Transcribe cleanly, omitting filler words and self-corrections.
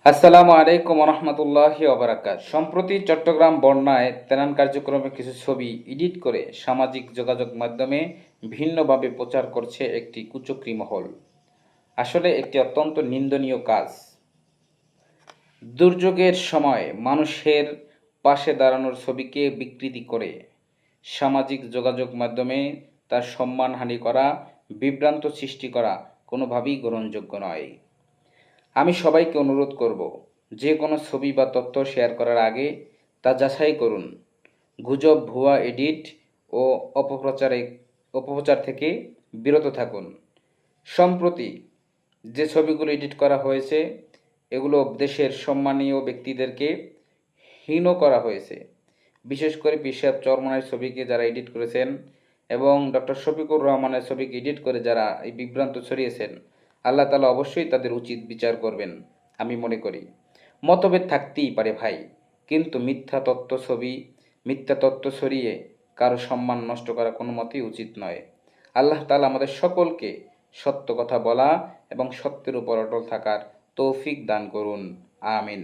আসসালামু আলাইকুম রহমতুল্লাহি ওবারাকাত। সম্প্রতি চট্টগ্রাম বন্যায় ত্রাণ কার্যক্রমে কিছু ছবি এডিট করে সামাজিক যোগাযোগ মাধ্যমে ভিন্নভাবে প্রচার করছে একটি কুচক্রী মহল। আসলে একটি অত্যন্ত নিন্দনীয় কাজ। দুর্যোগের সময় মানুষের পাশে দাঁড়ানোর ছবিকে বিকৃতি করে সামাজিক যোগাযোগ মাধ্যমে তার সম্মানহানি করা, বিভ্রান্ত সৃষ্টি করা কোনোভাবেই গ্রহণযোগ্য নয়। আমি সবাইকে অনুরোধ করব, যে কোনো ছবি বা তথ্য শেয়ার করার আগে তা যাচাই করুন। গুজব, ভুয়া এডিট ও অপপ্রচার থেকে বিরত থাকুন। সম্প্রতি যে ছবিগুলো এডিট করা হয়েছে, এগুলো দেশের সম্মানীয় ব্যক্তিদেরকে হীন করা হয়েছে। বিশেষ করে পিসাব চরমনায়ের ছবিকে যারা এডিট করেছেন এবং ডক্টর শফিকুর রহমানের ছবিকে এডিট করে যারা এই বিভ্রান্ত ছড়িয়েছেন, আল্লাহ তাআলা অবশ্যই তাদের উচিত বিচার করবেন আমি মনে করি। মতভেদ থাকতেই পারে ভাই, কিন্তু মিথ্যা তথ্য ছড়িয়ে কারো সম্মান নষ্ট করা কোনো মতেই উচিত নয়। আল্লাহ তাআলা আমাদের সকলকে সত্য কথা বলা এবং সত্যের উপর অটল থাকার তৌফিক দান করুন। আমিন।